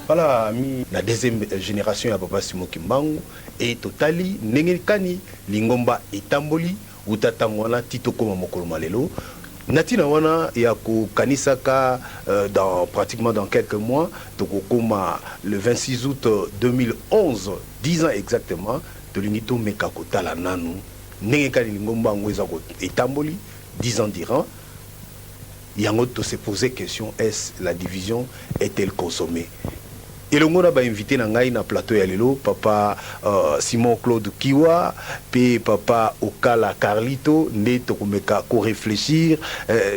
Voilà, la deuxième génération ya papa Simon Kimbangu et totali nengekani lingomba etamboli utatangwana titoko mokolo malelo natina wana ya ko kanisaka dans pratiquement dans quelques mois tokokoma le 26 août 2011 10 ans exactement tolingito mekako la nanu nengekani lingomba ngweza ko etamboli 10 ans durant yango to se poser question, est-ce la division est-elle consommée? Et le monde a invité na ngai na plateau ya lelo papa Simon Claude Kiwa pe papa Okala Carlito nde tokomeka ko réfléchir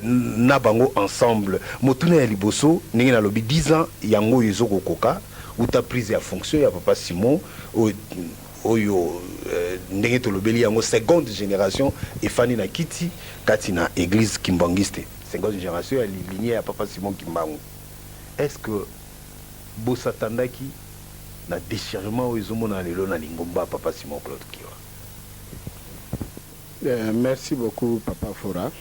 na bango ensemble motuna ya liboso ndenge na lobi 10 ans yango yezoko koka uta prise ya fonction ya papa Simon oyo ndenge tolobeli yango seconde génération efani na kiti kati na église kimbangiste seconde génération ya lignée ya papa Simon Kimbangu. Est-ce que bosatandaki na déchirement oyo ezomona lelo na lingomba papa Simon Claude Kiwa? Merci beaucoup papa Fora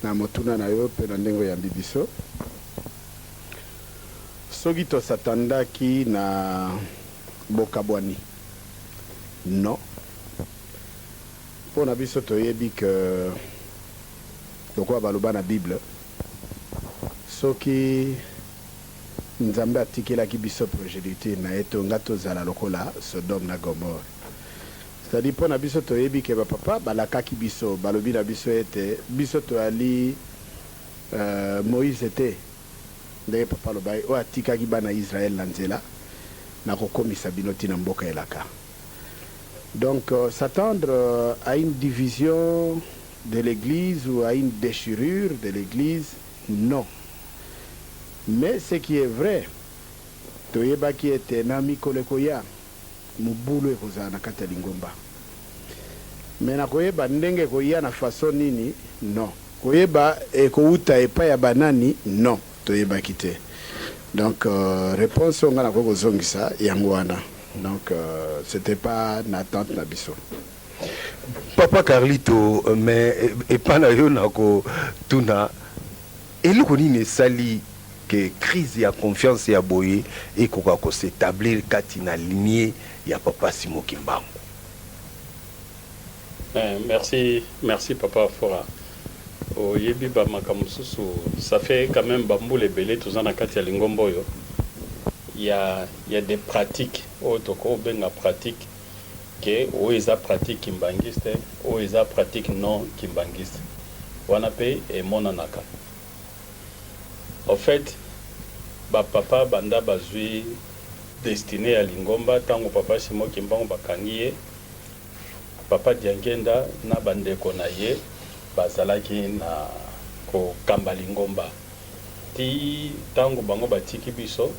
na motuna na yo pe na ndengo ya bibiso soki tosatandaki na bokabwani non mpona biso toyebi ke lokola baloba na bible soki nzambe atikelaki biso progéniture na ye tonga tozala lokola Sodome na Gomorre. C'est-à-dire mpona biso toyebi ke bapapa balakaki biso balobi na biso ete biso toyali Moïse te ndenge papa lobai oyo atikaki bana Israël na nzela na kokomisa bino ntina mboka elaka. Donc s'attendre à une division de l'église ou à une déchirure de l'église, non. Mais ce qui est vrai, toyeba ki ete na mikolo ekoya mubulu ekozala na kati ya lingomba. Mais na koyeba ndenge ekoya na façon nini, non. Koyeba ekouta epai ya banani, non. Toyebaki te. Donc réponse on na kozongisa yango wana. Donc c'était pas n'attente na biso. Papa Carlito, mais et pas na yo nako tuna eloko nini sali que crise ya confiance ya boye et koka ko s'établir kati na lignée ya papa Simon Kimbangu. Merci papa Fora. O yebi ba makamususu ça fait quand même bamboule belé tous en kati ya lingombo yo. Il y a des pratiques autoko benga pratique que o eza pratique kimbangiste o eza pratique non kimbangiste. Wana pe e monanaka. En fait, papa banda bazui destiné à lingomba tango papa Simon Kimbangu bakangiye papa Diangenda na bandeko na ye bazalaki na ko kamba lingomba ti tango bango batiki biso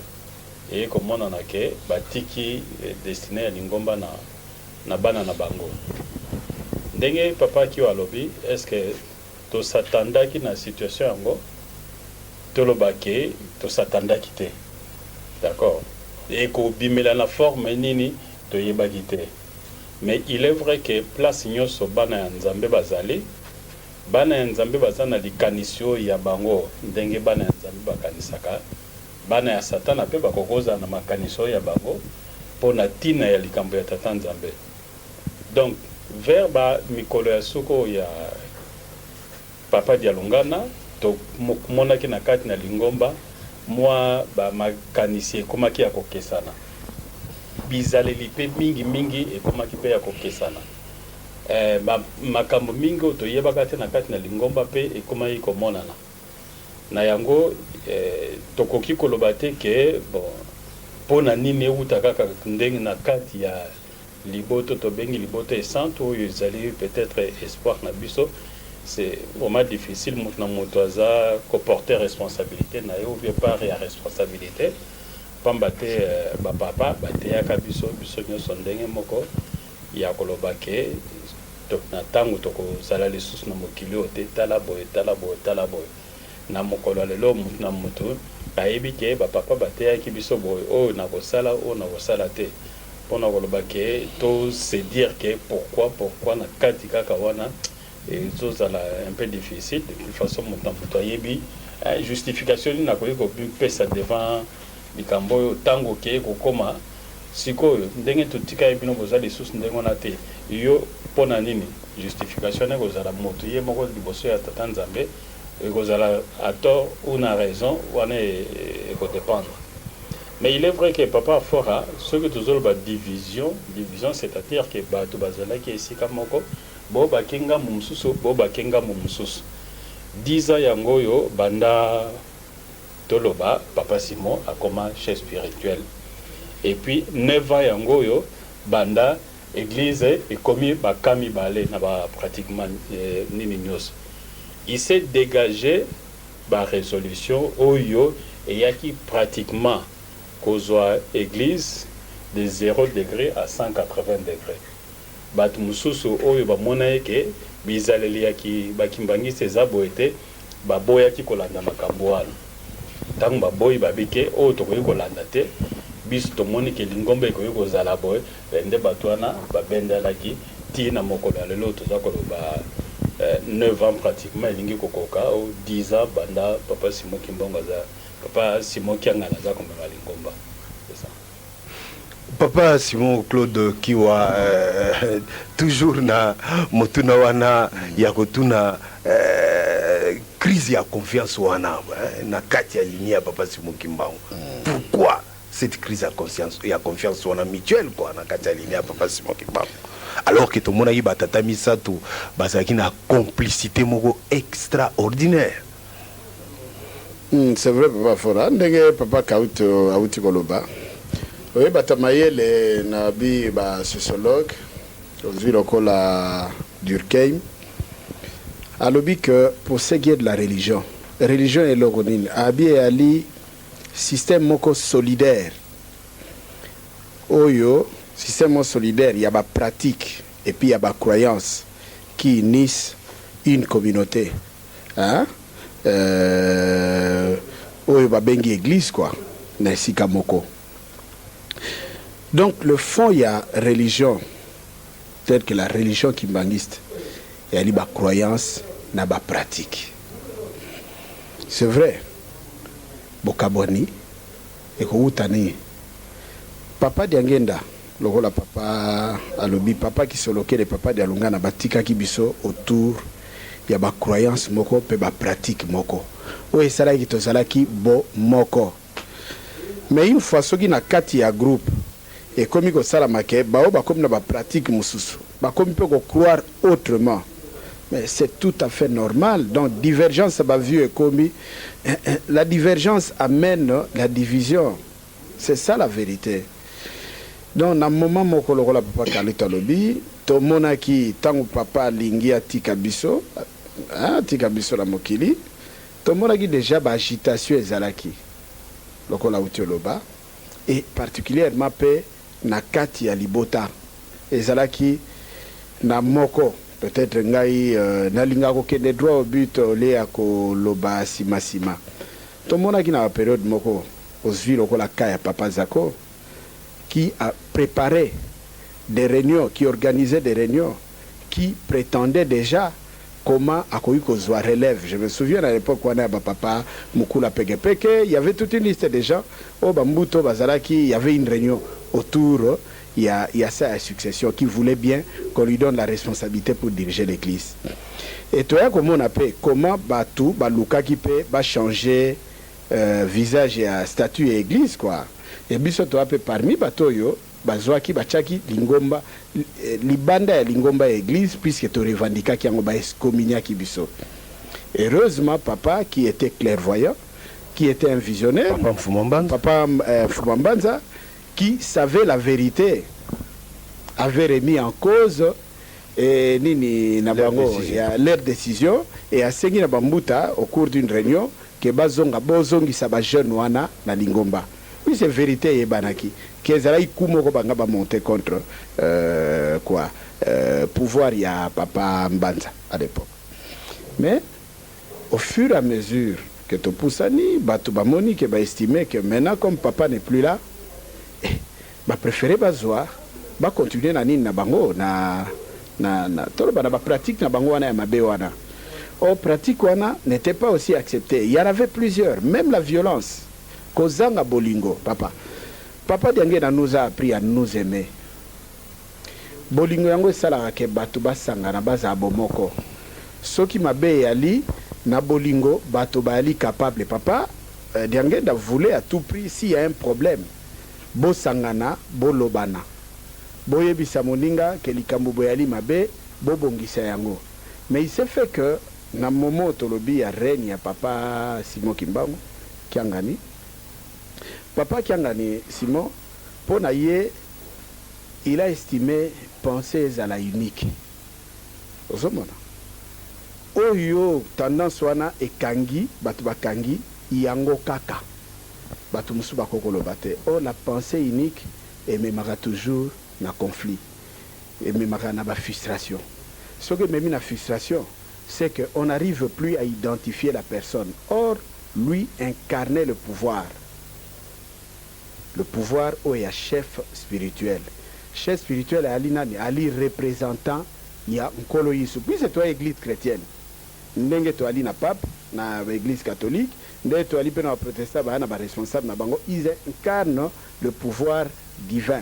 et komona na ke batiki destiné à lingomba na bana na bango ndenge papa ki walobi est-ce que to s'attendaki na situation yango tolobake to s'attendaki te d'accord et ko bimela na forme nini to yebaki te mais il est vrai que place nyoso bana ya nzambe bazali bana ya nzambe bazana likanisio ya bango ndenge bana ya nzambe bakanisaka bana ya satana pe bakokoza na makaniso ya bango pona tina ya likambo ya tata nzambe. Donc vers ba mikolo ya suko ya papa Dialungana to monaki na kati na lingomba moi ba makanisi ekomaki ya kokesana bizaleli pe mingi ekomaki pe ya kokesana makambo mingi toyebaka te na kati na lingomba pe ekomaki komonana na yango tokoki koloba te ke bon pona nini euta kaka ndenge na kati ya liboto tobengi liboto esante oyo ezali peut-être espoir na biso. C'est vraiment difficile maintenant motoaza comporter responsabilité na yo vient pas ya responsabilité pambate papa bate ya kabiso biso nyoso ndenge moko ya koloba ke to na tango toko sala lisusu na mokili ote tala boy na mokolo lelo na mutu ayebi ke papa bate ya kibiso boy o na kosala te pona koloba ke to se dire que pourquoi na kati kaka wana et ça un peu difficile de toute façon mon temps yebi justification n'a pas eu ça devant likambo oyo ntango okeye kokoma sikoyo ndenge totika bino kozala lisusu ndenge wana te yo mpona nini justification ekozala moto ye moko liboso ya tata nzambe ekozala à tort ou na raison wana ekodépendre. Mais il est vrai que papa fora ce que tozoloba division c'est-à-dire que bato bazalaki esika moko bo bakenga mosusu bo bakenga mosusu 10 ans yango oyo banda toloba papa Simon akoma chef spirituel et puis 9 ans yango oyo banda église ekomi bakami bale na ba pratiquement nini nyos. Il s'est dégagé ba résolution oyo et yaki pratiquement kozwa église de 0 degré à 180 degrés. Batu mususu oyo bamona eke bizaleli yaki bakimbangisi ezabo ete baboyaki kolanda makambo wana. Tango baboyi babike oyo tokoki kolanda te biso tomoni ke lingomba ekoki kozala boye nde bato wana babendelaki ntina mokolo ya lelo toza koloba 9 ans pratiquement elingi kokoka o 10 ans banda papa Simon Kimbongo aza papa Simon Kiangana aza komema lingomba. C'est ça. Papa Simon Claude Kiwa toujours na motuna wana ya kotuna crise ya confiance wana na kati ya linia papa Simon Kimbangu. Pourquoi cette crise ya confiance wana mutuelle quoi na kati ya linia papa Simon Kimbangu? Alors que tout le monde a eu batata misato bazaki na complicité moko extraordinaire. C'est vrai papa fora ndenge papa kauto auti koloba. Oui, Batamaye, nabi ba sociologue, aujourd'hui lokola Durkheim, a lobby que pour ce qui est de la religion est l'orgonine. Abi ali système moko solidaire. Oyo système solidaire, il y a ba pratique et puis il y a ba croyance qui unissent une communauté. Hein? Oyo ba bengi église quoi, na sika moko. Donc le fond, il y a religion, telle que la religion kimbangiste, il y a la croyance, il y a la pratique. C'est vrai. Bokaboni, et Koutani, papa Diangenda, le papa Alobi, papa qui se loquait, le papa Dialunga, na batika kibiso autour, il y a la croyance moko, et la pratique moko. Oui, ça là qui te salaki bo moko. Mais une fois, ce qui n'a kati ya groupe, et comme il y a comme na pratique mususu comme il peut croire autrement, mais c'est tout à fait normal. Donc divergence va vu et comme la divergence amène la division, c'est ça la vérité. Donc na moment moko lokola papa Kalita lobi to monaki tango papa lingia tika biso la mokili to monaki déjà ba agitation ezalaki lokola utioloba et particulièrement pe na kati ya libota ezalaki na moko peut-être ngai na linga ko kende droit au but le ya ko loba sima to mona ki na période moko ozvi lokola kaya papa Zako qui a préparé des réunions, qui organisait des réunions, qui prétendait déjà comment akoyi kozwa relève. Je me souviens à l'époque où on a papa Mukula Pegepeke, il y avait toute une liste de gens au Bambuto Bazalaki, il y avait une réunion autour, il y a ça à succession qui voulait bien qu'on lui donne la responsabilité pour diriger l'église. Et toi comment on appelle comment Batou Baluka qui peut changer visage et statut et église quoi. Et biso to ape parmi batoyo bazwaki bachaki lingomba libanda ya lingomba église puisque to revendica ki yango ba escominia ki biso. Heureusement papa qui était clairvoyant, qui était un visionnaire, papa Fumambanza qui savait la vérité avait remis en cause nini na bango leur décision et a sengi na bambuta au cours d'une réunion que bazonga bozongi sa ba jeune wana na lingomba. Oui, c'est vérité et banaki. Kezala ikumoko banga ba monter contre pouvoir il y a papa Mbanza à l'époque. Mais au fur et à mesure que tu poussani, batu ba moni que ba estimer que maintenant comme papa n'est plus là, ba préféré bazwa, ba continuer na nini na bango na tolo ba pratique na bango wana ya mabe wana. Pratique wana n'était pas aussi acceptée. Il y en avait plusieurs, même la violence. kozanga bolingo papa. Papa Diangé nous a appris à nous aimer. Bolingo yango esalaka ke bato basangana baza bomoko. Soki mabe yali na bolingo bato bayali capable papa Diangé voulait à tout prix s'il y a un problème bo sangana bo lobana boyebisa moninga ke likambo boyali mabe bo bongisa yango. Mais il s'est fait que na moment tolobi ya reine ya papa Simon Kimbangu Kiangani papa Kiangani Simon pona ye il a estimé penser à la unique. Ozomona oyo tendance wana ekangi batu bakangi yango kaka batu musu bakokolo bate. Oh, la pensée unique ememaka toujours na conflit ememaka na ba frustration. Ce que même la frustration c'est qu'on n'arrive plus à identifier la personne. Or lui incarnait le pouvoir où il y a chef spirituel. Chef spirituel est Ali représentant il y a un coloïsme. Puis c'est toi église chrétienne. Ndenge to ali na pape na église catholique, ndenge to ali pena protestant ba na ba responsable na bango, ils incarnent le pouvoir divin.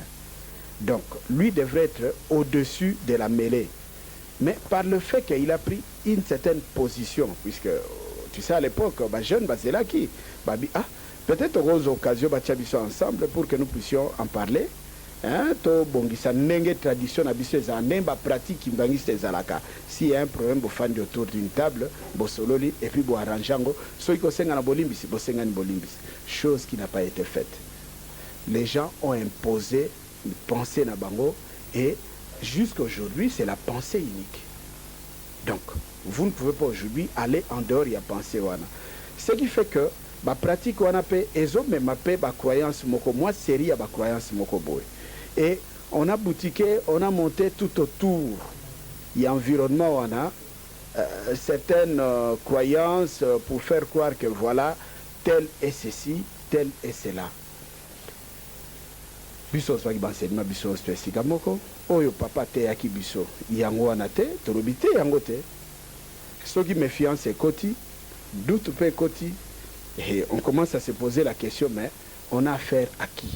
Donc lui devrait être au-dessus de la mêlée. Mais par le fait qu'il a pris une certaine position, puisque tu sais à l'époque, bah jeune bah c'est là qui bah peut-être aux occasions bah ensemble pour que nous puissions en parler. Hein, to bongisa nenge tradition na biso za nemba pratique kimbangiste ezalaka. Si y a un problème bo fandi autour d'une table, bo sololi et puis bo arrangeango, so iko senga na bolimbisi, bo senga ni bolimbisi. Chose qui n'a pas été faite. Les gens ont imposé une pensée na bango et jusqu'à aujourd'hui, c'est la pensée unique. Donc, vous ne pouvez pas aujourd'hui aller en dehors, il y a pensée wana. Ce qui fait que ma pratique wana pe ezo me mape ba croyance moko moi série ya ba croyance moko boy. Et on a boutiqué, on a monté tout autour. Il y a environnement wana certaines croyances pour faire croire que voilà tel est ceci, tel est cela. Biso swagi bansenima biso spesika moko oyo papa te yaki biso yango wana te tolobi te yango te soki méfiance ekoti doute pe ekoti et on commence à se poser la question mais on a affaire à qui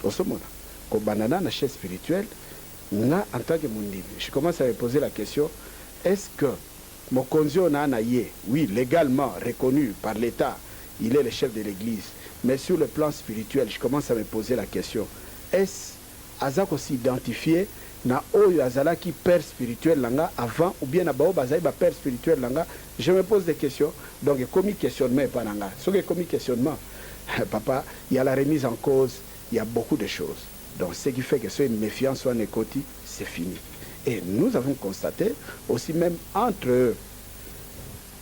osomona ko banana na chaise spirituelle nga en tant que mundimi je commence à me poser la question est-ce que mokonzi ona na ye oui légalement reconnu par l'État il est le chef de l'église. Mais sur le plan spirituel, je commence à me poser la question. Est-ce Azako s'identifier na oyo azalaki père spirituel langa avant ou bien na bao bazai ba père spirituel langa? Je me pose des questions. Donc, comme questionnement pas nanga. Ce que comme questionnement, papa, il y a la remise en cause, il y a beaucoup de choses. Donc, ce qui fait que c'est une méfiance soit nécoti, c'est fini. Et nous avons constaté aussi même entre eux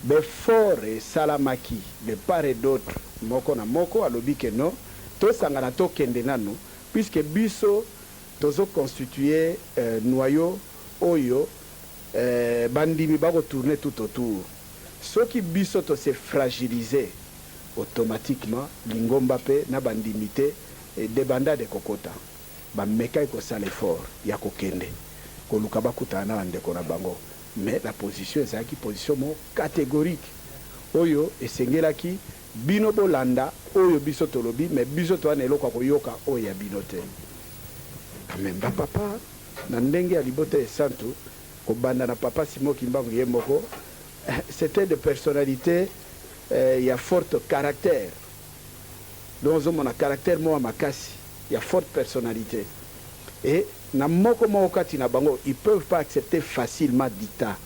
Befort et Salamaki, de part et d'autre, moko na moko, alobi ke no, to sangana to kende nanu, puisque biso, tozo constitué noyau, oyo, bandimi bako tourner tout autour. Ce qui biso to se fragiliser, automatiquement, lingomba pe na bandimité, de banda de kokota. Ba meka ko sale fort, ya kokende. Ko lukaba kutana ande ko na bango. Mais la position est une position catégorique. Oyo esengelaki bino bolanda oyo biso tolobi mais biso to anelo kwa koyoka oyo ya binote. Quand même papa na ndenge ya libote santu ko banda na papa Simon Kimbangu yemoko c'était des personnalités il y a fort caractère. Donc on a caractère mo makasi, il y a forte personnalité. Et na moko kati na bango ils peuvent pas accepter facilement dictat.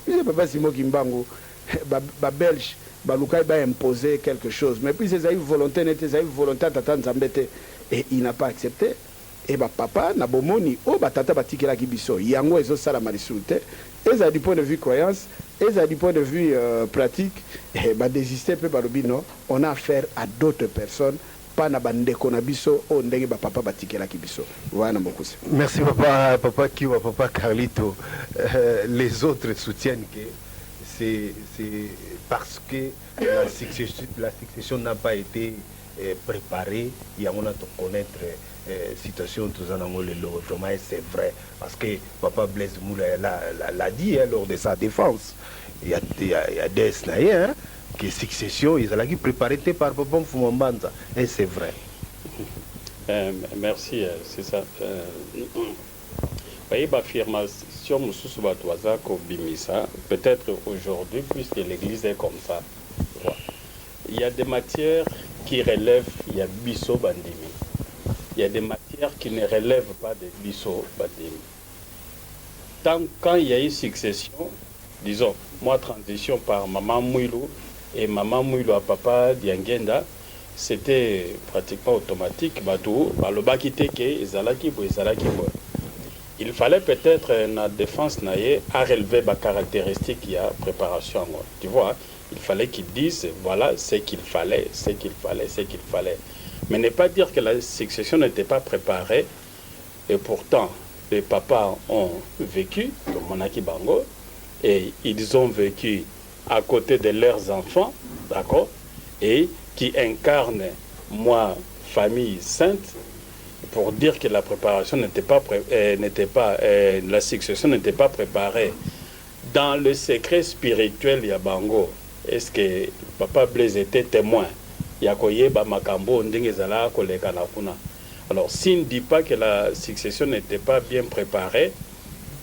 Puis papa Simon Kimbangu ba belge ba lukai ba imposer quelque chose mais puis ces volonté n'était volonté tata nzambete et il n'a pas accepté et ba papa na bomoni o ba tata batikela kibiso yango ezo sala malisulte et ça du point de vue croyance et ça du point de vue pratique et ba désister pe ba lobino on a affaire à d'autres personnes. Merci papa Kiwa, papa Carlito. Les autres soutiennent que c'est parce que la succession n'a pas été préparée. Il y a on a connaître situation tous en anglais vraiment c'est vrai parce que papa Blaise Moula l'a dit lors de sa défense. Il y a des snaïens que succession ils allaient préparée par Papa Mfumambanza et c'est vrai. Merci, c'est ça. Voyez, l'affirmation Moussous Batouaza Kobimisa, peut-être aujourd'hui, puisque l'Église est comme ça, il y a des matières qui relèvent, il y a Bisso Bandimi. Il y a des matières qui ne relèvent pas de Bisso Bandimi. Quand il y a eu succession, disons, moi, transition par Maman Mouilou et Maman Mouilou à Papa Diangenda, c'était pratiquement automatique. Il fallait peut-être la défense à relever la caractéristique qu'il y a préparation. Tu vois, il fallait qu'ils disent voilà ce qu'il fallait, ce qu'il fallait, ce qu'il fallait. Mais ne pas dire que la succession n'était pas préparée. Et pourtant, les papas ont vécu, comme Monaki Bango, et ils ont vécu à côté de leurs enfants, d'accord, et qui incarnent, moi, famille sainte, pour dire que la préparation n'était pas, la succession n'était pas préparée. Dans le secret spirituel, Yabango, est-ce que Papa Blaise était témoin? Alors, s'il ne dit pas que la succession n'était pas bien préparée,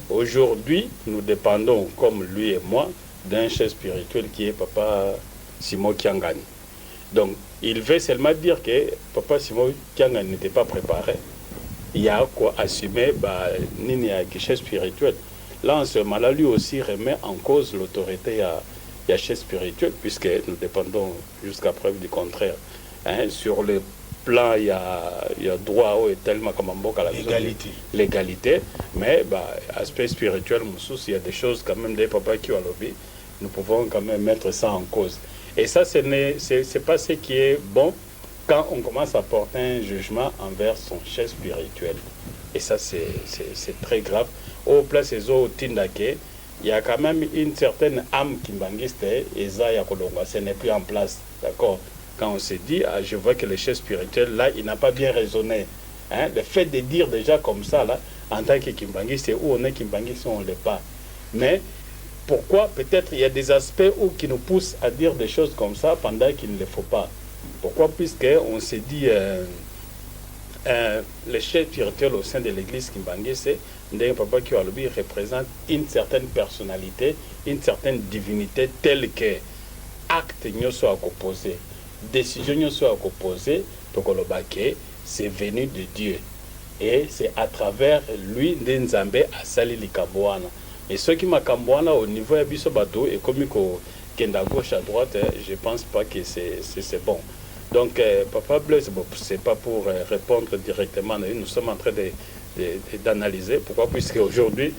aujourd'hui, nous dépendons, comme lui et moi, d'un chef spirituel qui est Papa Simon Kiangani. Donc, il veut seulement dire que Papa Simon Kiangani n'était pas préparé. Il y a quoi assumer Nini à chef spirituel. Là, en ce moment-là, lui aussi remet en cause l'autorité à chef spirituel, puisque nous dépendons jusqu'à preuve du contraire. Sur le plan, il y a droit et tellement comme à la l'égalité, mais aspect spirituel, il y a des choses quand même des papas qui ont lobby, nous pouvons quand même mettre ça en cause. Et ça, c'est pas ce qui est bon quand on commence à porter un jugement envers son chef spirituel. Et ça, c'est très grave. Au place des autres Tindake, il y a quand même une certaine âme kimbangiste, et ça, ce n'est plus en place. D'accord? Quand on se dit, je vois que le chef spirituel, là, il n'a pas bien raisonné. Le fait de dire déjà comme ça, là, en tant que kimbangiste, c'est où on est kimbangiste, on ne l'est pas. Mais pourquoi? Peut-être il y a des aspects qui nous poussent à dire des choses comme ça pendant qu'il ne le faut pas. Pourquoi? Puisqu'on s'est dit, le chef spirituel au sein de l'église kimbangiste, Ndenge Papa Kiwalubi représente une certaine personnalité, une certaine divinité telle que acte n'y soit opposé, décision n'y soit opposée, c'est venu de Dieu. Et c'est à travers lui, Nzambe a sali Likambouana. Et ce qui m'a Kambouana au niveau de Bisobato, et comme il à gauche, à droite, je ne pense pas que c'est bon. Donc, Papa Blaise, ce n'est pas pour répondre directement, nous sommes en train d'analyser. Pourquoi? Puisque aujourd'hui,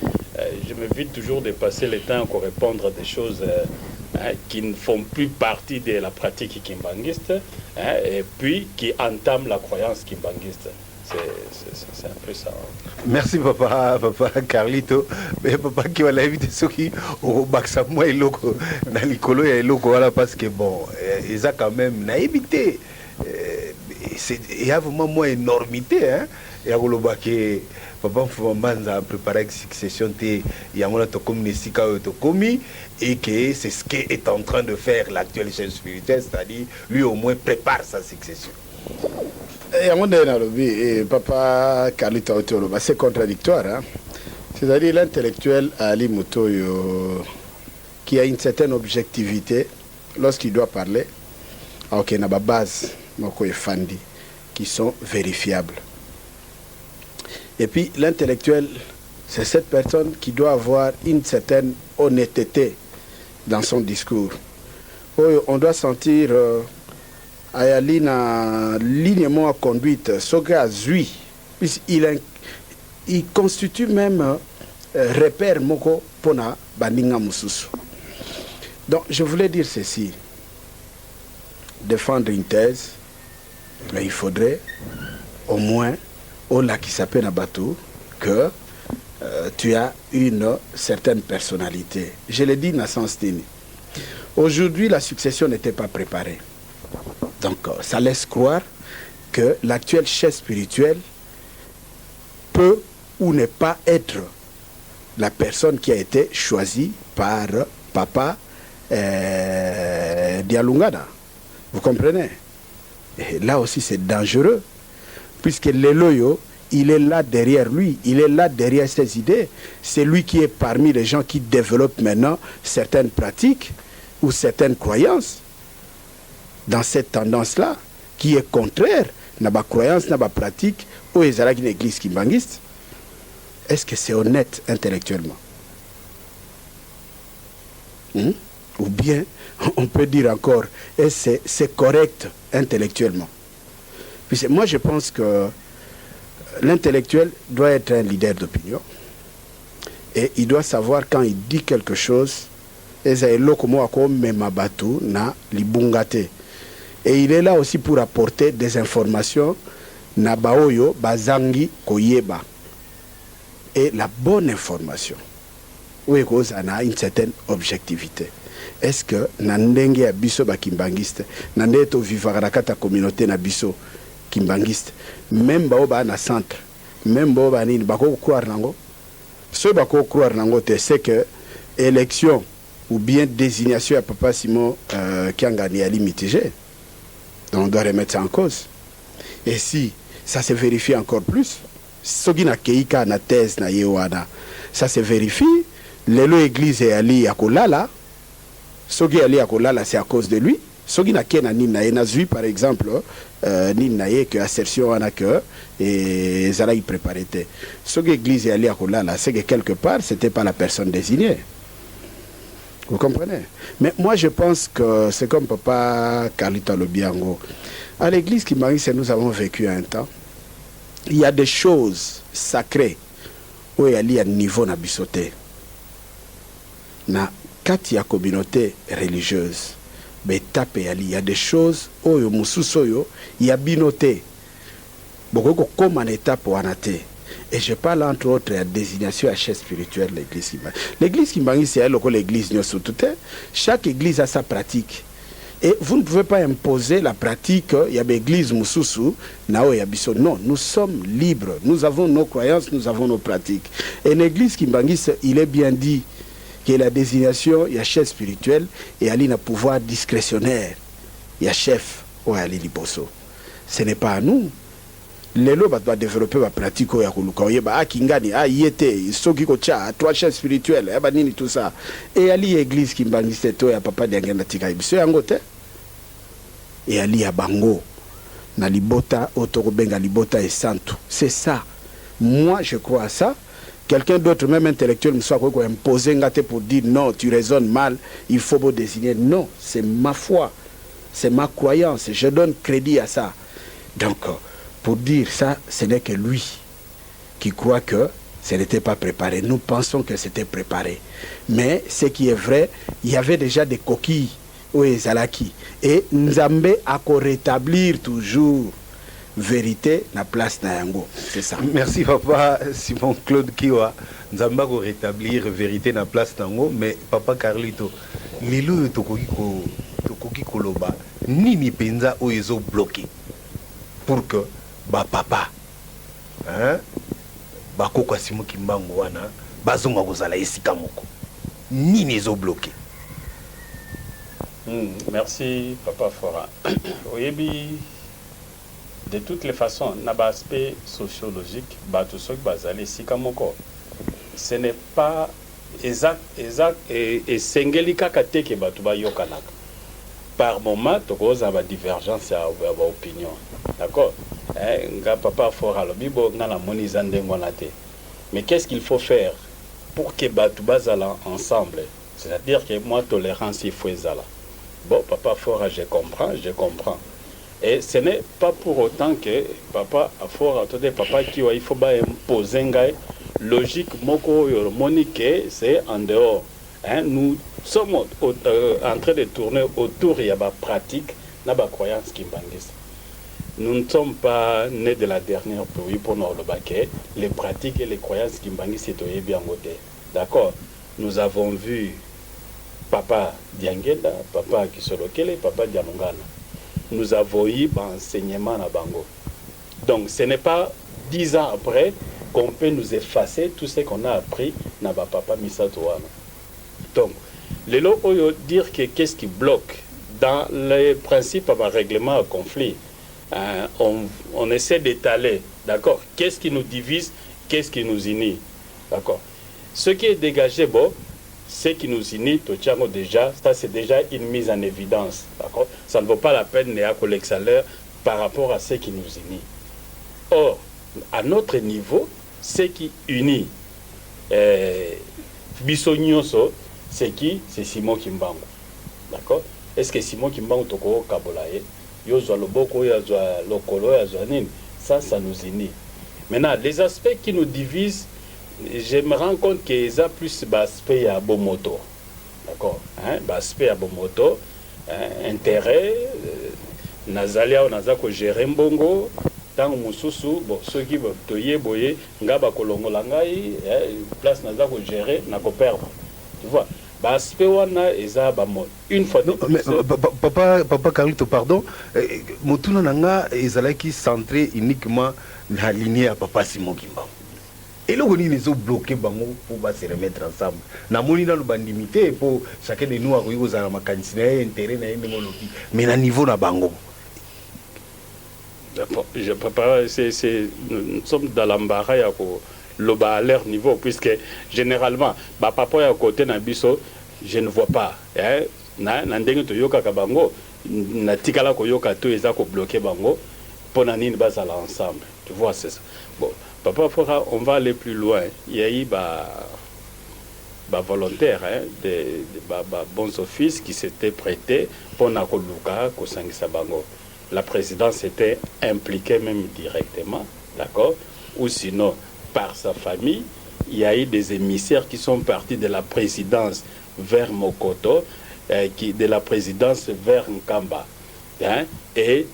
je me vide toujours de passer le temps pour répondre à des choses qui ne font plus partie de la pratique kimbangiste, et puis qui entament la croyance kimbangiste. C'est un peu ça. Merci papa Carlito. Mais papa qui va l'inviter ceux qui au baksa moi et loko dans l'écolo et loko voilà parce que bon ils a quand même naïveté. Il y a vraiment moins énormité hein. Il y a le baké papa Mfumambanza a préparé une succession il y a mon to communisika to commis et que c'est ce qu'est en train de faire l'actuel chef spirituel, c'est-à-dire lui au moins prépare sa succession. Et papa Carlito Otoloba, c'est contradictoire. Hein? C'est-à-dire l'intellectuel Ali Mutoyo, qui a une certaine objectivité lorsqu'il doit parler, il y a des bases qui sont vérifiables. Et puis l'intellectuel, c'est cette personne qui doit avoir une certaine honnêteté dans son discours. On doit sentir... il na lignement à conduite, ce gars Zui, il constitue même repère moko pona baninga mususu. Donc je voulais dire ceci, défendre une thèse, mais il faudrait au moins au lac qui s'appelle Nabatou que tu as une certaine personnalité. Je l'ai dit dans sens tini. Aujourd'hui la succession n'était pas préparée. Donc, ça laisse croire que l'actuel chef spirituel peut ou ne pas être la personne qui a été choisie par Papa Dialungana. Vous comprenez? Et là aussi, c'est dangereux. Puisque Leloyo, il est là derrière lui, il est là derrière ses idées. C'est lui qui est parmi les gens qui développent maintenant certaines pratiques ou certaines croyances dans cette tendance-là, qui est contraire à ma croyance, à ma pratique, ou les une église kimbangiste. Est-ce que c'est honnête intellectuellement? Ou bien, on peut dire encore, c'est correct intellectuellement? Puis moi, je pense que l'intellectuel doit être un leader d'opinion. Et il doit savoir quand il dit quelque chose, et il est là aussi pour apporter des informations na baoyo bazangi koyeba. Et la bonne information, oui, a une certaine objectivité. Est-ce que nandenge ya biso ba kimbangiste, nande to vivara kata communauté na biso kimbangiste, même bao ba na centre, même bao ba nini bako croire nango, ce bako croire nango te c'est que élection ou bien désignation à Papa Simon qui a gagné à mitigé. Donc on doit remettre ça en cause. Et si ça se vérifie encore plus, ce qui n'a keika na thèse na yewana, ça se vérifie, l'élo église est allé à Kolala, ce qui est allé à Kolala c'est à cause de lui, ce qui n'a kena ni na yenazui par exemple, ni na ye que assertion en a que et Zala y préparait. Ce qui église est allé à Kolala, c'est que quelque part c'était pas la personne désignée. Vous comprenez? Mais moi, je pense que c'est comme Papa Carlito Lobiango. À l'église Kimbangiste, nous avons vécu un temps. Il y a des choses sacrées où il y a un niveau na bisoté. Quand il y a communauté religieuse, il y a des choses où il y a binoté. Beaucoup comme en étape ou en athée. Et je parle entre autres de la désignation à chef spirituelle de l'église Kimbangiste. L'église Kimbangiste, c'est l'église Nyosutoute. Chaque église a sa pratique. Et vous ne pouvez pas imposer la pratique, il y a l'église Moussousou, Nao Yabiso. Non, nous sommes libres. Nous avons nos croyances, nous avons nos pratiques. Et l'église Kimbangiste, il est bien dit que la désignation, il y a chef spirituel et il y a un pouvoir discrétionnaire. Il y a chef ou Ali Liboso. Ce n'est pas à nous. Les lois doivent développer la pratique ya kuluka yeba kingani yete soki ko cha trois chefs spirituels ya nini tout ça et ali église Kimbangiste to ya papa d'engenda tika biso yango te et ali ya bango na libota otoko benga libota et santo. C'est ça. Moi je crois à ça. Quelqu'un d'autre même intellectuel me soit quoi imposer ngate pour dire non, tu raisonnes mal, il faut vous désigner. Non, c'est ma foi. C'est ma croyance, je donne crédit à ça. Donc pour dire ça, ce n'est que lui qui croit que ce n'était pas préparé. Nous pensons que c'était préparé. Mais ce qui est vrai, il y avait déjà des coquilles au Ezalaki. Et Nzambe a rétablir toujours vérité na place na yango. C'est ça. Merci papa Simon Claude Kiwa. Nzambe a rétablir vérité na place na yango. Mais papa Carlito, lelo tokoki koloba nini penza oyezo bloqué pour que ba papa bakoko Simon Kimbangu wana bazonga kozala esika moko nini ezo bloqué. Merci papa Fora. Oyebi de toutes les façons na ba aspect sociologique bato sok bazali esika moko ce n'est pas exact et sengeli kaka te ke bato ba yokanaka par moment tokoza ba divergence ya ba opinion. D'accord? Nga papa Fora lo bibo nga la moni zandengo na te. Mais qu'est-ce qu'il faut faire pour que batu bazala ensemble? C'est-à-dire que moi tolérance il faut ezala. Bon papa Fora je comprends. Et ce n'est pas pour autant que papa Fora tode papa qui il faut ba imposer ngai logique moko yo monique c'est en dehors. Nous sommes en train de tourner autour de la pratique, de la croyance Kimbangiste. Nous ne sommes pas nés de la dernière pluie pour nous le baquet. Les pratiques et les croyances Kimbangiste c'est bien côté. D'accord? Nous avons vu papa Diangenda, papa Kisolokele, papa Dialungana. Nous avons eu enseignement à Bango. Donc ce n'est pas 10 ans après qu'on peut nous effacer tout ce qu'on a appris dans papa Misatoana. Donc, le lot dire que qu'est-ce qui bloque dans les principes à règlement à conflit, hein, on essaie d'étaler, d'accord, qu'est-ce qui nous divise, qu'est-ce qui nous unit, d'accord. Ce qui est dégagé, bon, ce qui nous unit, déjà, ça c'est déjà une mise en évidence, d'accord. Ça ne vaut pas la peine de l'exhaler par rapport à ce qui nous unit. Or, à notre niveau, ce qui unit Bissonyoso, c'est qui? C'est Simon Kimbangu. D'accord? Est-ce que Simon Kimbangu toko kabolaye? Yozwa loboko, yozwa lokolo, yozwa nini? Ça nous unit. Maintenant, les aspects qui nous divisent, je me rends compte qu'il y a plus d'aspects à Bomoto. D'accord? Hein? D'aspects à Bomoto, intérêt, Nazalia, Nazako gérer Mbongo. Tant mususu bon ceux qui veulent toyer boyer ngaba kolongola ngai place naza ko gérer na ko perdre tu vois ba aspect wana eza ba mo une fois non, mais, papa Carlito pardon motuna nanga ezalaki centré uniquement na lignée à papa Simon Kimbangu et le goni les ont bloqué bango pour ba se remettre ensemble na moni na bandimité pour chacun de nous a koyo za na makanisi intérêt na yende ngoloki mais na niveau na bango. Je peux pas, nous sommes dans l'embarras à leur niveau, puisque généralement, papa à côté Nabiso, je ne vois pas. Nandenge to yoka kabango, na tikala ko yoka to ezako bloqué bango, pour nani bas à l'ensemble. Tu vois, c'est ça. Bon, papa Fora, on va aller plus loin. Il y a eu volontaire, des bons offices qui s'étaient prêtés pour nakoluka ko sangisa bango. La présidence était impliquée même directement, d'accord, ou sinon par sa famille. Il y a eu des émissaires qui sont partis de la présidence vers Mokoto, de la présidence vers Nkamba. Hein, et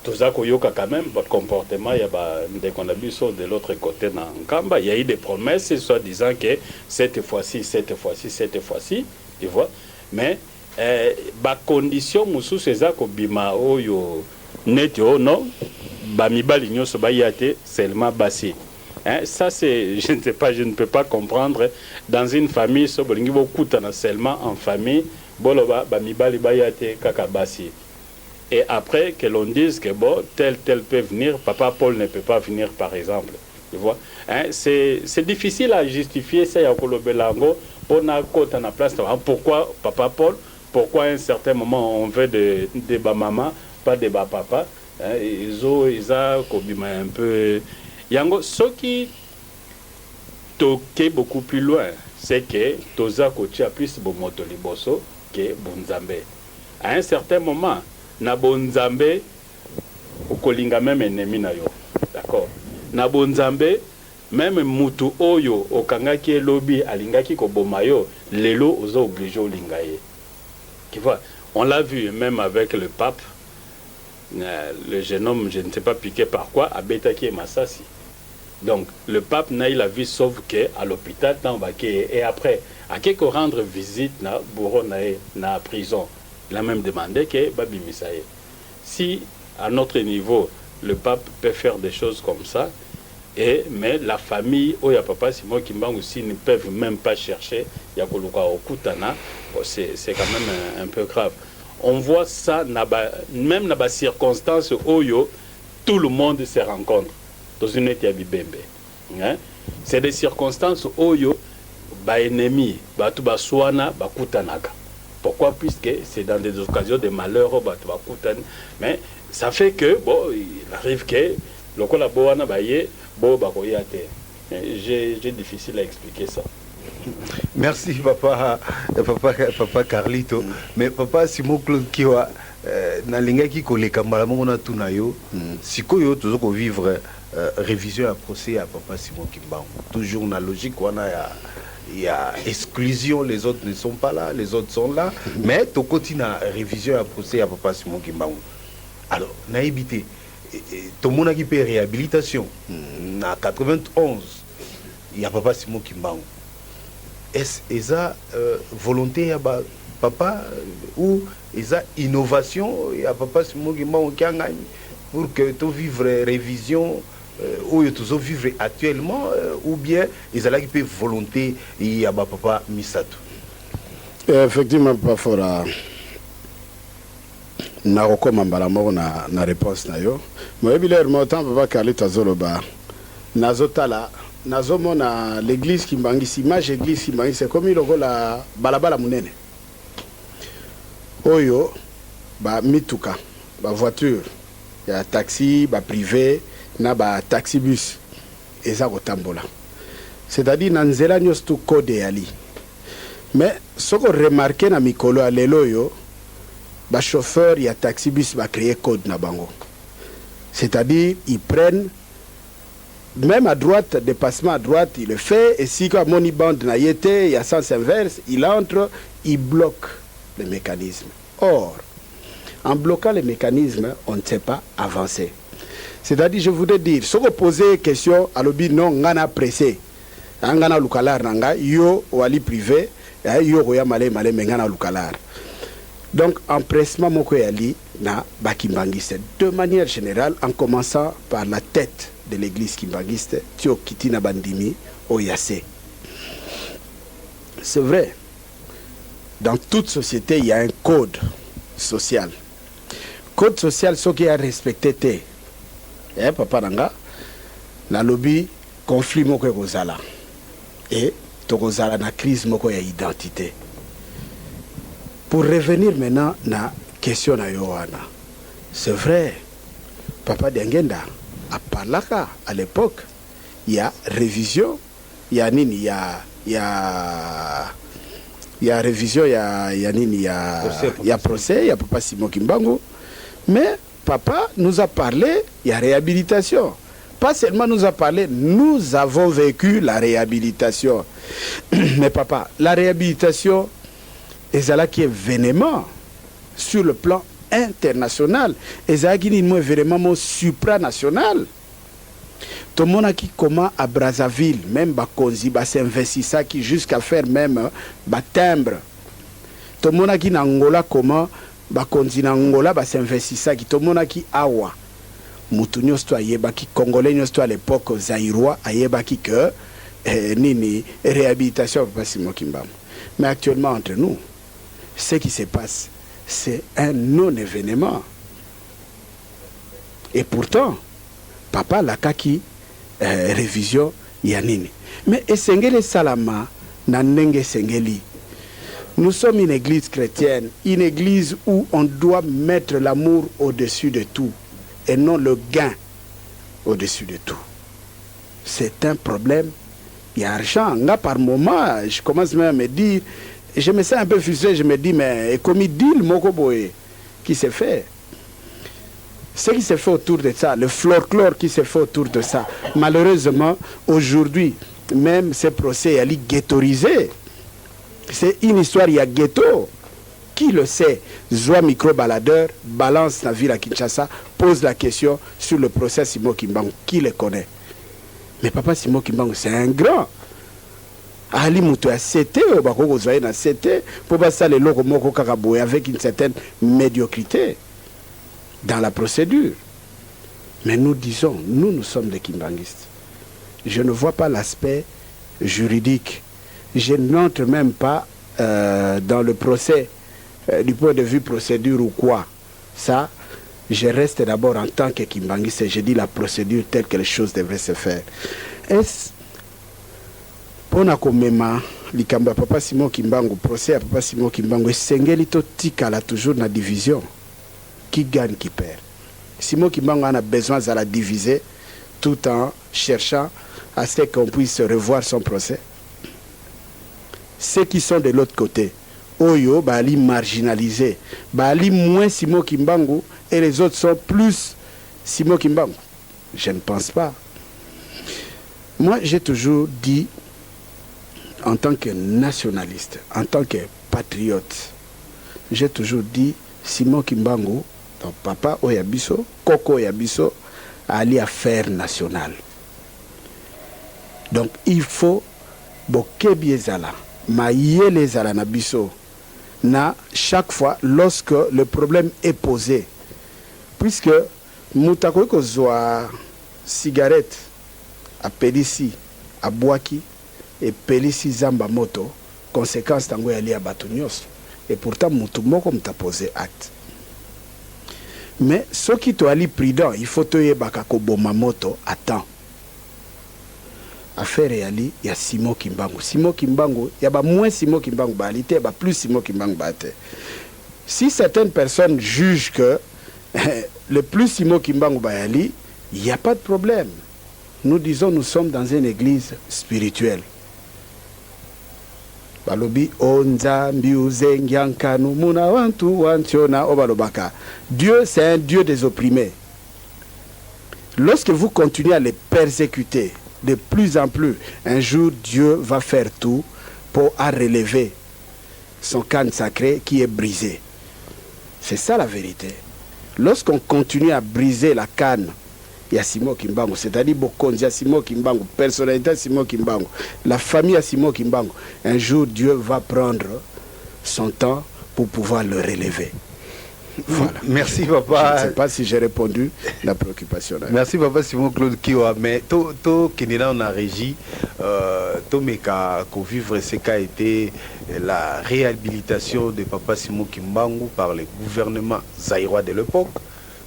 tout ça, quand même, votre comportement, il y a des conditions de l'autre côté dans Nkamba. Il y a eu des promesses, soit disant que cette fois-ci, tu vois, mais ba condition musu seza ko bima oyo netio non ba mibali nyoso ba yate seulement basi hein, ça c'est je ne peux pas comprendre dans une famille so bolingi bokutana seulement en famille boloba ba mibali ba yate kaka basi et après que l'on dise que bon tel peut venir, papa Paul ne peut pas venir par exemple, tu vois hein, c'est difficile à justifier ça ya kolobelango pona kota na place. Pourquoi papa Paul? Pourquoi à un certain moment on veut de maman, pas de papa? Ils ont un peu. Yango, ce qui toque beaucoup plus loin, c'est que Toza Kocha plus Bomoto Liboso que Bonzambe. À un certain moment, na Bonzambe, Okolinga même ennemi na yo. D'accord? Na Bonzambe, même Mutu Oyo, Okangaki Lobby, Alingaki Kobomayo, Lelo, Ozo obligé au Lingaye. Tu vois, on l'a vu même avec le pape, le jeune homme, je ne sais pas piqué par quoi, à Betaki et Massassi. Donc, le pape n'a eu la vie sauf qu'à l'hôpital, et après, à quelque rendre visite, na bourreau na prison. Il a même demandé que Babi Misaye. Si, à notre niveau, le pape peut faire des choses comme ça, mais la famille, Oya Papa Simon Kimbangu aussi ne peuvent même pas chercher Yakoluka Okutana, c'est quand même un peu grave. On voit ça, même dans les circonstances où tout le monde se rencontre dans une étiabibembe. C'est des circonstances où ennemis, Kutanaka. Pourquoi? Puisque c'est dans des occasions de malheur, mais ça fait que, bon, il arrive que le collaborateur j'ai difficile à expliquer ça. Merci papa Carlito. Mais papa Simon Claude Kiwa nalinga ki koleka malamongo na tunayo sikoyo tozoko vivre révision à procès à papa Simon Kimbangu. Toujours na logique wana il y a exclusion, les autres ne sont pas là, les autres sont là, mais tu continues à révision à procès à papa Simon Kimbangu. Alors, naïbité tout le monde a fait réhabilitation. En 91, il y a papa Simon Kimbangu. Est-ce ça volonté à papa ou est-ce innovation il y a papa Simon Kimbangu qui a gagné pour que tu vives révision ou tu vivre actuellement ou bien ils ont une volonté il y a papa Misato. Effectivement, pas fort. nakokoma mbala moko na réponse na yo moyebi lere motan papa Carlito azoloba nazotala nazomona l'église kimbangisi image église kimbangisi c'est comme lokola balabala munene oyo ba mituka ba voiture ya taxi ba privé na ba taxi bus eza kotambola c'est-à-dire na nzela nyonso tu code yali mais soko remarquer na mikolo ya lelo yo ba chauffeur ya taxi bus ba créer code na bango c'est-à-dire ils prennent même à droite dépassement à droite il le fait et si comme moniband na yete il y a sens inverse il entre il bloque le mécanisme. Or en bloquant les mécanismes on ne sait pas avancer. C'est-à-dire je voudrais dire si vous posez question à l'obi non ngana pressé ngana lukalar nanga yo wali privé yo roya male ngana lukalar. Donc empressement moko yali na bakimbangiste de manière générale en commençant par la tête de l'église kimbangiste Tio Kitina Bandimi Oyase. C'est vrai, dans toute société il y a un code social. Code social ce qui a respecté papa nanga na lobby conflit moko kozala et tokozala na crise moko ya identité. Pour revenir maintenant na question na Yohana, c'est vrai, papa Dengenda a parlé à l'époque, il y a révision, il y a nini, il y a révision, il y a nini, il y a procès, il y a papa Simon Kimbangu, mais papa nous a parlé, il y a réhabilitation. Pas seulement nous a parlé, nous avons vécu la réhabilitation. Mais papa, la réhabilitation, et ça qui est vénément sur le plan international et ça qui est vraiment supranational. Tout le monde qui comment à Brazzaville même Bakonzi s'investissa qui jusqu'à faire même timbre. Tout le monde qui en Angola comment Bakonzi en Angola s'investissa qui tout le monde qui awa mutunyo sto ayeba qui congolais sto à l'époque zaïrois ayeba qui que nini réhabilitation pas si Mokimbam. Mais actuellement entre nous ce qui se passe, c'est un non-événement. Et pourtant, papa la kaki révision yanini. Mais Esengele Salama nanenge Sengeli. Nous sommes une église chrétienne, une église où on doit mettre l'amour au-dessus de tout et non le gain au-dessus de tout. C'est un problème. Il y a argent. Là, par moment, je commence même à me dire, je me sens un peu frustré, je me dis, mais comme il dit le Mokoboé qui s'est fait, ce qui s'est fait autour de ça, le folklore qui s'est fait autour de ça, malheureusement, aujourd'hui, même ces procès, il y a ghettoisé. C'est une histoire, il y a ghetto. Qui le sait? Zoa micro-baladeur, balance la ville à Kinshasa, pose la question sur le procès Simon Kimbangu. Qui le connaît? Mais papa Simon Kimbangu, c'est un grand. Ali Moutou a CT, na CT, pour passer les locaux moko kakaboué avec une certaine médiocrité dans la procédure. Mais nous disons, nous sommes des kimbangistes. Je ne vois pas l'aspect juridique. Je n'entre même pas dans le procès du point de vue procédure ou quoi. Ça, je reste d'abord en tant que kimbangiste et je dis la procédure telle que les choses devraient se faire. Est-ce pour na komema likamba papa Simon Kimbangu procès à papa Simon Kimbangu esengeli to tikala toujours na division qui gagne qui perd. Simon Kimbangu a besoin de la diviser tout en cherchant à ce qu'on puisse revoir son procès. Ceux qui sont de l'autre côté oyo bali marginalisés bali moins Simon Kimbangu et les autres sont plus Simon Kimbangu. Je ne pense pas. Moi j'ai toujours dit en tant que nationaliste, en tant que patriote, j'ai toujours dit Simon Kimbangu, donc papa Oyabiso, Koko Oyabiso, aller à affaires nationales. Donc il faut bokebiezala, maïelezala nabiso, na chaque fois lorsque le problème est posé, puisque moutako kozwa cigarette à Pélissi, à Boaki, et Pélissi Zamba Moto, conséquence tango yali à Batunios. Et pourtant, Moutoumoko m'a posé acte. Mais ce qui te ali prudent, il faut te yebaka ko bomamoto attends. Affaire yali ya Simon Kimbangu. Simon Kimbangu, il y a moins Simon Kimbangu balité, il y a plus Simon Kimbangu baté. Si certaines personnes jugent que le plus Simon Kimbangu bayali, il n'y a pas de problème. Nous disons nous sommes dans une église spirituelle. Balobi onzambi uzengyankanu muna wantu wantiona obalobaka. Dieu c'est un Dieu des opprimés. Lorsque vous continuez à les persécuter de plus en plus, un jour Dieu va faire tout pour relever son canne sacré qui est brisé. C'est ça la vérité. Lorsqu'on continue à briser la canne, il y a Simon Kimbangu, c'est-à-dire Bokonzi, Simon Kimbangu, personnalité Simon Kimbangu, la famille à Simon Kimbangu. Un jour, Dieu va prendre son temps pour pouvoir le relever. Voilà. Merci papa. Je ne sais pas si j'ai répondu à la préoccupation. Merci papa Simon Claude Kiwa. Mais to Kenina on a régi, to meka ko vivre ce qu'a été la réhabilitation de papa Simon Kimbangu par le gouvernement zaïrois de l'époque,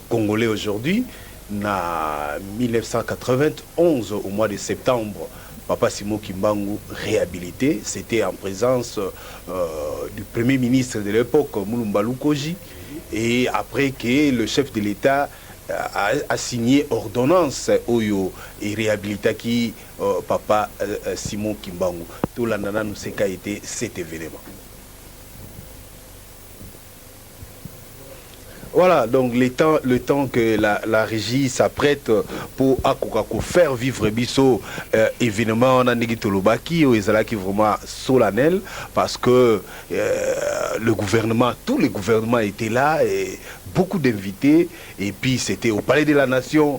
congolais aujourd'hui. En 1991, au mois de septembre, papa Simon Kimbangu réhabilité. C'était en présence du premier ministre de l'époque, Mulumba Lukoji. Et après que le chef de l'État a signé ordonnance Oyo et réhabilité qui papa Simon Kimbangu. Tout l'année, nous sait qu'a été cet événement. Voilà, donc le temps que la régie s'apprête pour faire vivre Bisso événement on a Tolobaki ou qui vraiment solennel parce que le gouvernement, tous les gouvernements étaient là et beaucoup d'invités et puis c'était au Palais de la Nation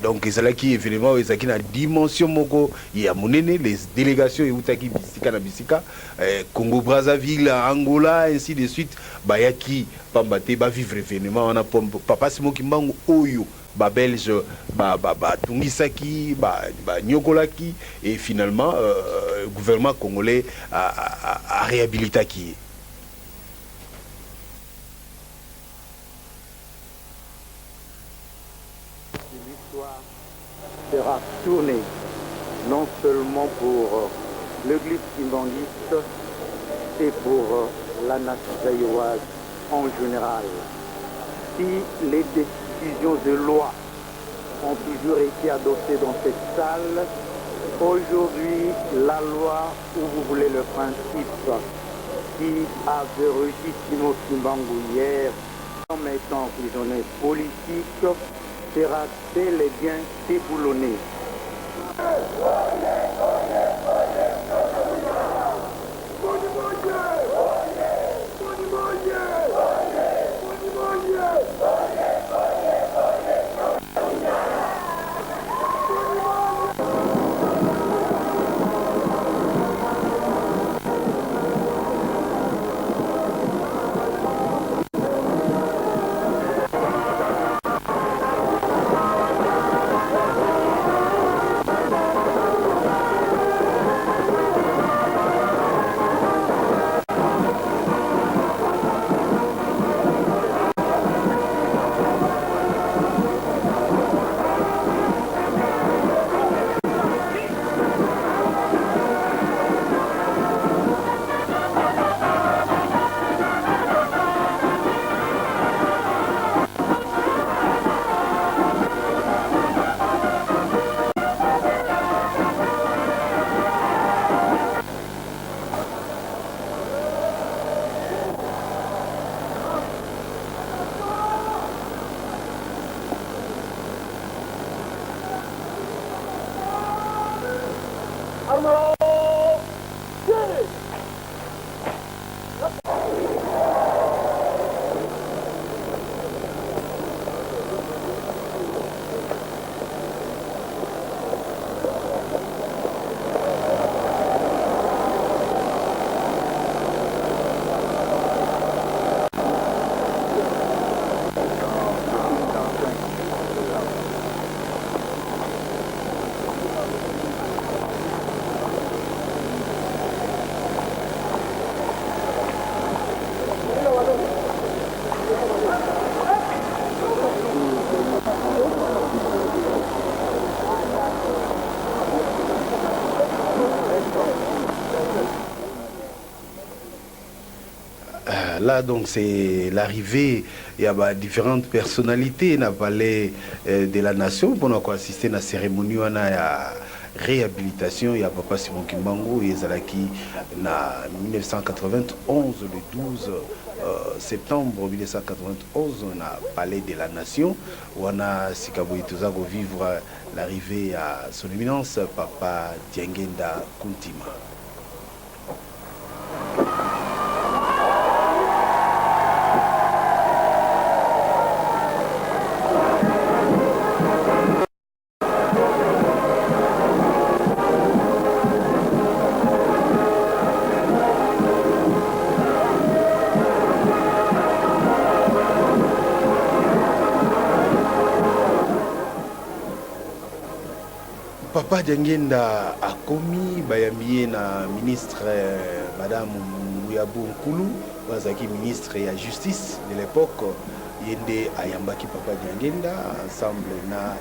donc qui événement ils ont une dimension moko il y a monene les délégations et utaki bisika na bisika Congo Brazzaville, Angola ainsi de suite bayaki pambate ba vivre événement on a papa Simon Kimbangu oyo ba belge ba tungisaki ba nyokolaki et finalement le gouvernement congolais a réhabilité qui l'histoire sera tournée non seulement pour l'église kimbanguiste et pour la nation zaïroise en général. Si les décisions de loi ont toujours été adoptées dans cette salle, aujourd'hui, la loi, ou vous voulez le principe, qui avait reçu Simon Kimbangu hier comme étant prisonnier politique, sera bel et bien déboulonné. Là, donc, c'est l'arrivée, il y a différentes personnalités dans le palais de la nation pour nous assister à la cérémonie de réhabilitation. Il y a Papa Simon Kimbangu, et Zalaki, en 1991, le 12 septembre 1991, on a palais de la nation, où on a Sikaboïtozago vivre l'arrivée à son éminence, Papa Diangenda Kuntima. Papa Diangenda a commis bayambié na ministre Madame Mouyabou Nkulu, qui ministre de la justice de l'époque, yende ayambaki Papa Diangenda ensemble na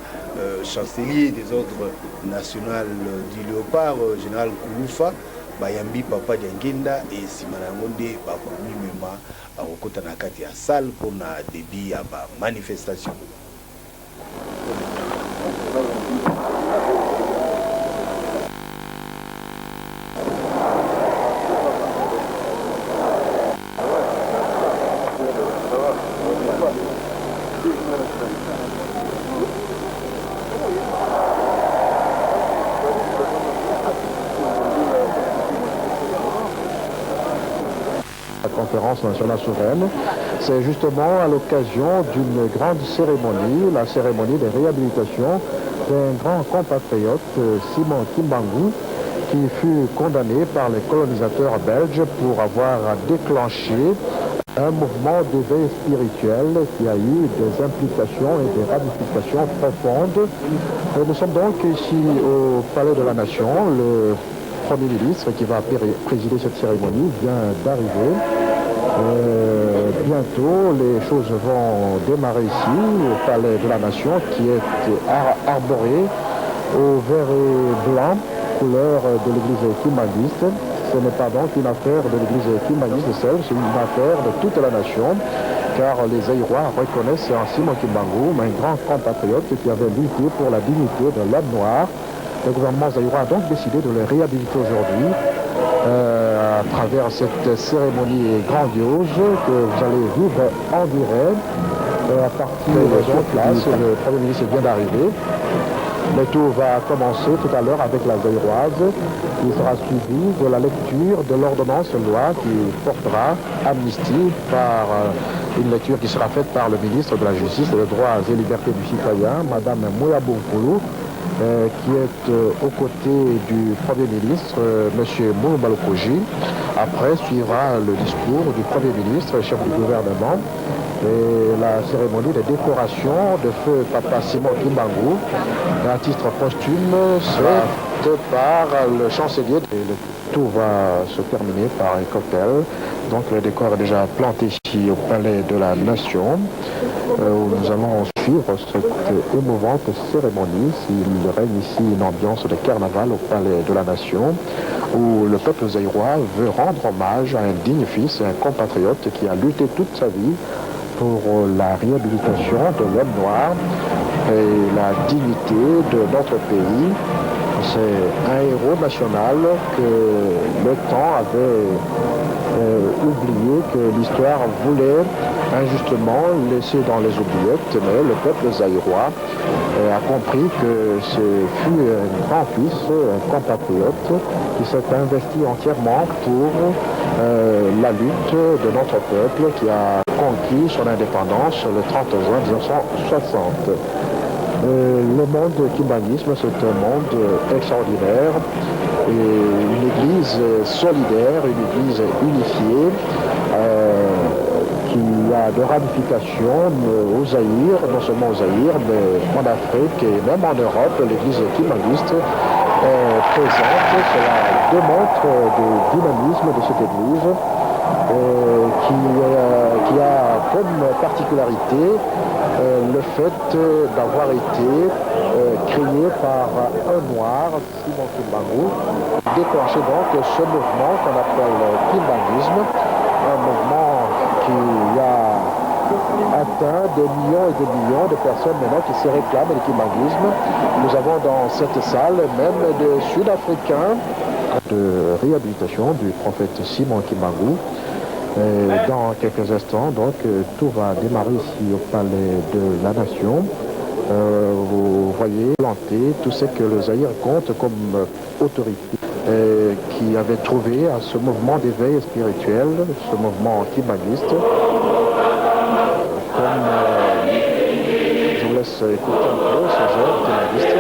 chancelier des ordres national du Léopard, général Kouloufa, bayambi Papa Diangenda et Simanangonde Papa Mimema a okota na kati ya salle pour na débit à manifestation. La conférence nationale souveraine, c'est justement à l'occasion d'une grande cérémonie, la cérémonie de réhabilitation d'un grand compatriote, Simon Kimbangu, qui fut condamné par les colonisateurs belges pour avoir déclenché un mouvement d'éveil spirituel qui a eu des implications et des ramifications profondes. Et nous sommes donc ici au Palais de la Nation. Le Premier ministre qui va présider cette cérémonie vient d'arriver. Bientôt, les choses vont démarrer ici, au Palais de la Nation, qui est arboré au vert et blanc, couleur de l'église kimbanguiste. Ce n'est pas donc une affaire de l'église kimbanguiste seule, c'est une affaire de toute la nation, car les Aïrois reconnaissent en Simon Kimbangu un grand compatriote qui avait lutté pour la dignité de l'homme noir. Le gouvernement zaïrois a donc décidé de le réhabiliter aujourd'hui à travers cette cérémonie grandiose que vous allez vivre en direct à partir de sur place. Le Premier ministre vient d'arriver. Le tour va commencer tout à l'heure avec la zaïroise, qui sera suivi de la lecture de l'ordonnance loi qui portera amnistie par une lecture qui sera faite par le ministre de la Justice et des Droits et Libertés du Citoyen, Madame Mouyabou Nkulu, qui est aux côtés du Premier ministre, M. Moumalokoji. Après suivra le discours du Premier ministre, chef du gouvernement, et la cérémonie de décoration de feu Papa Simon Kimbangu, à titre posthume, sera faite par le chancelier. Et le tout va se terminer par un cocktail. Donc le décor est déjà planté ici au Palais de la Nation, où nous allons suivre cette émouvante cérémonie. Il règne ici une ambiance de carnaval au Palais de la Nation, où le peuple zaïrois veut rendre hommage à un digne fils, un compatriote qui a lutté toute sa vie pour la réhabilitation de l'homme noir et la dignité de notre pays. C'est un héros national que le temps avait oublié, que l'histoire voulait injustement laisser dans les oubliettes, mais le peuple zaïrois a compris que ce fut un grand fils, un compatriote, qui s'est investi entièrement pour la lutte de notre peuple qui a conquis son indépendance le 30 juin 1960. Le monde kimbanguisme, c'est un monde extraordinaire, et une église solidaire, une église unifiée, qui a de ramifications au Zaïre, non seulement au Zaïre, mais en Afrique et même en Europe. L'église kimbanguiste est présente. Cela démontre le dynamisme de cette église qui a comme particularité le fait d'avoir été créé par un noir, Simon Kimbangu, déclenché donc ce mouvement qu'on appelle kimbanguisme, un mouvement qui a atteint des millions et des millions de personnes maintenant qui se réclament du kimbanguisme. Nous avons dans cette salle même des Sud-Africains de réhabilitation du prophète Simon Kimbangu. Dans quelques instants, donc, tout va démarrer ici au Palais de la Nation. Vous voyez planter tout ce que le Zaïre compte comme autorité qui avait trouvé à ce mouvement d'éveil spirituel, ce mouvement kimbanguiste. Comme je vous laisse écouter un peu ces œuvres kimbanguistes.